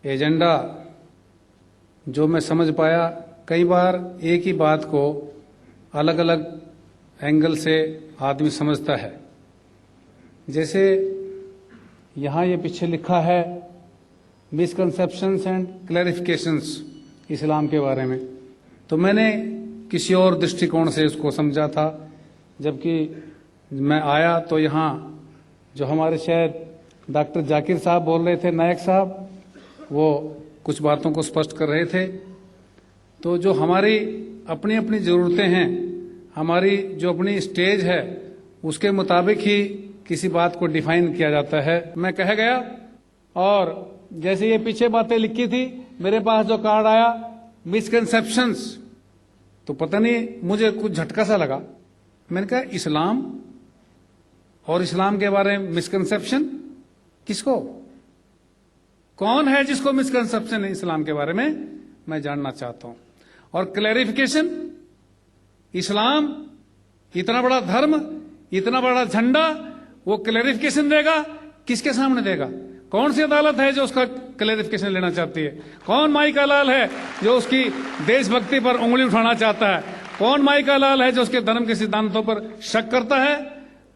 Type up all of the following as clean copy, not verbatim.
Agenda जो मैं समझ पाया, कई बार एक ही बात को अलग अलग एंगल से आदमी समझता है। जैसे यहाँ ये पीछे लिखा है मिसकंसेप्शंस एंड क्लैरिफिकेशंस इस्लाम के बारे में, तो मैंने किसी और दृष्टिकोण से उसको समझा था। जबकि मैं आया तो यहाँ जो हमारे शायद डॉक्टर जाकिर साहब बोल रहे थे, नायक साहब, वो कुछ बातों को स्पष्ट कर रहे थे। तो जो हमारी अपनी अपनी ज़रूरतें हैं, हमारी जो अपनी स्टेज है, उसके मुताबिक ही किसी बात को डिफाइन किया जाता है। मैं कह गया, और जैसे ये पीछे बातें लिखी थी, मेरे पास जो कार्ड आया मिसकंसेप्शंस, तो पता नहीं मुझे कुछ झटका सा लगा। मैंने कहा इस्लाम और इस्लाम के बारे में मिसकंसेप्शन किसको, कौन है जिसको मिसकंसेप्शन है इस्लाम के बारे में, मैं जानना चाहता हूं। और क्लैरिफिकेशन, इस्लाम इतना बड़ा धर्म, इतना बड़ा झंडा, वो क्लैरिफिकेशन देगा किसके सामने देगा? कौन सी अदालत है जो उसका क्लैरिफिकेशन लेना चाहती है? कौन माई का लाल है जो उसकी देशभक्ति पर उंगली उठाना चाहता है? कौन माई का लाल है जो उसके धर्म के सिद्धांतों पर शक करता है?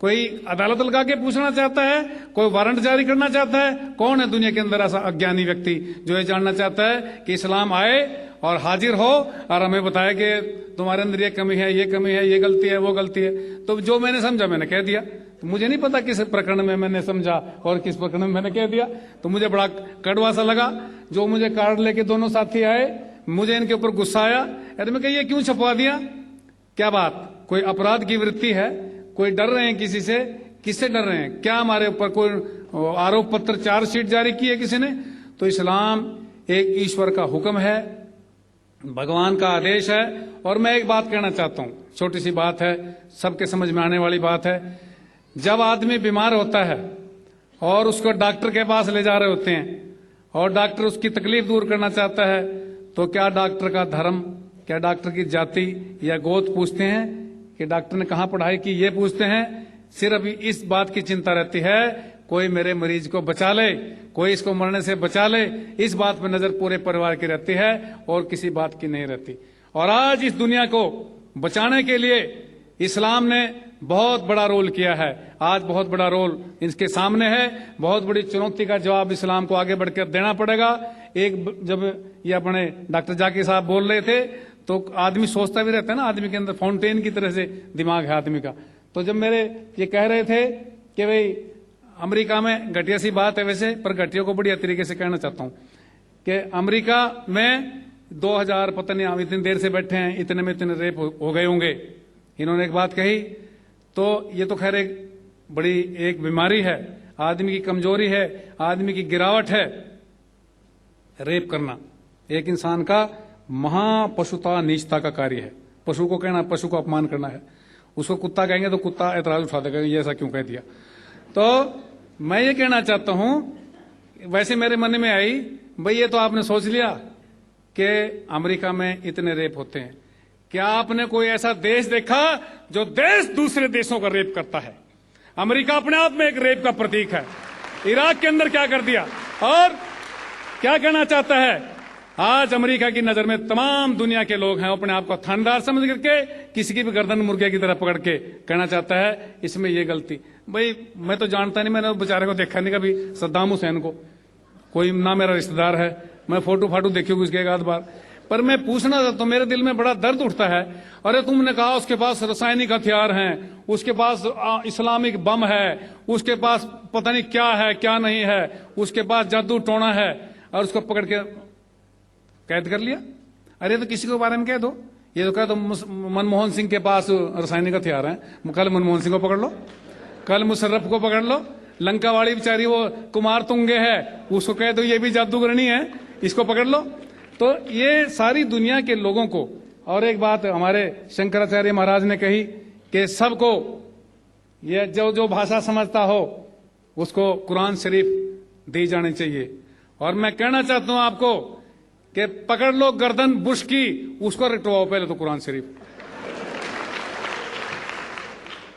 कोई अदालत लगा के पूछना चाहता है? कोई वारंट जारी करना चाहता है? कौन है दुनिया के अंदर ऐसा अज्ञानी व्यक्ति जो ये जानना चाहता है कि इस्लाम आए और हाजिर हो और हमें बताया कि तुम्हारे अंदर ये कमी है, ये कमी है, ये गलती है, वो गलती है? तो जो मैंने समझा मैंने कह दिया। तो मुझे नहीं पता किस प्रकरण में मैंने समझा और किस प्रकरण में मैंने कह दिया। तो मुझे बड़ा कड़वा सा लगा। जो मुझे कार्ड लेके दोनों साथी आए, मुझे इनके ऊपर गुस्सा आया। अरे मैं कहा ये क्यों छपवा दिया? क्या बात, कोई अपराध की वृत्ति है? कोई डर रहे हैं किसी से? किससे डर रहे हैं? क्या हमारे ऊपर कोई आरोप पत्र, चार्जशीट जारी की है किसी ने? तो इस्लाम एक ईश्वर का हुक्म है, भगवान का आदेश है। और मैं एक बात कहना चाहता हूं, छोटी सी बात है, सबके समझ में आने वाली बात है। जब आदमी बीमार होता है और उसको डॉक्टर के पास ले जा रहे होते हैं और डॉक्टर उसकी तकलीफ दूर करना चाहता है, तो क्या डॉक्टर का धर्म, क्या डॉक्टर की जाति या गोद पूछते हैं कि डॉक्टर ने कहाँ पढ़ाई की, ये पूछते हैं? सिर्फ इस बात की चिंता रहती है कोई मेरे मरीज को बचा ले, कोई इसको मरने से बचा ले। इस बात पर नजर पूरे परिवार की रहती है और किसी बात की नहीं रहती। और आज इस दुनिया को बचाने के लिए इस्लाम ने बहुत बड़ा रोल किया है। आज बहुत बड़ा रोल इसके सामने है। बहुत बड़ी चुनौती का जवाब इस्लाम को आगे बढ़कर देना पड़ेगा। एक जब ये अपने डॉक्टर जाकिर साहब बोल रहे थे तो आदमी सोचता भी रहता है ना, आदमी के अंदर फाउंटेन की तरह से दिमाग है आदमी का। तो जब मेरे ये कह रहे थे कि भाई अमेरिका में, घटिया सी बात है वैसे, पर घटिया को बढ़िया तरीके से कहना चाहता हूं कि अमेरिका में 2000, पता नहीं, हम इतनी देर से बैठे हैं, इतने में इतने रेप हो गए होंगे। इन्होंने एक बात कही, तो ये तो खैर एक बड़ी एक बीमारी है, आदमी की कमजोरी है, आदमी की गिरावट है। रेप करना एक इंसान का महापशुता, नीचता का कार्य है। पशु को कहना, पशु को अपमान करना है। उसको कुत्ता कहेंगे तो कुत्ता एतराज उठा देगा, ये ऐसा क्यों कह दिया। तो मैं ये कहना चाहता हूं, वैसे मेरे मन में आई, भाई ये तो आपने सोच लिया कि अमेरिका में इतने रेप होते हैं। क्या आपने कोई ऐसा देश देखा जो देश दूसरे देशों का रेप करता है? अमेरिका अपने आप में एक रेप का प्रतीक है। इराक के अंदर क्या कर दिया? और क्या कहना चाहता है? आज अमेरिका की नजर में तमाम दुनिया के लोग हैं, अपने आप को थानेदार समझ करके किसी की भी गर्दन मुर्गे की तरह पकड़ के कहना चाहता है इसमें ये गलती। भाई मैं तो जानता नहीं, मैंने बेचारे को देखा नहीं कभी, सद्दाम हुसैन को, कोई ना मेरा रिश्तेदार है, मैं फोटो फाटो देखी होगी उसके एक आध बार, पर मैं पूछना चाहता हूं, मेरे दिल में बड़ा दर्द उठता है। अरे तुमने कहा उसके पास रासायनिक हथियार हैं, उसके पास इस्लामिक बम है, उसके पास पता नहीं क्या है क्या नहीं है, उसके पास जादू टोना है, और उसको पकड़ के कैद कर लिया। अरे तो किसी के बारे में कह दो, ये तो कह दो मनमोहन सिंह के पास रासायनिक हथियार हैं, कल मनमोहन सिंह को पकड़ लो, कल मुशर्रफ को पकड़ लो, लंका वाली बेचारी वो कुमार तुंगे है, उसको कह दो ये भी जादूगरनी है, इसको पकड़ लो। तो ये सारी दुनिया के लोगों को, और एक बात हमारे शंकराचार्य महाराज ने कही कि सबको ये जो भाषा समझता हो उसको कुरान शरीफ दी जानी चाहिए। और मैं कहना चाहता हूं आपको कि पकड़ लो गर्दन बुश की, उसको रटवाओ पहले तो कुरान शरीफ।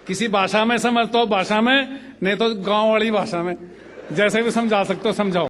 किसी भाषा में समझते हो भाषा में, नहीं तो गांव वाली भाषा में, जैसे भी समझा सकते हो समझाओ।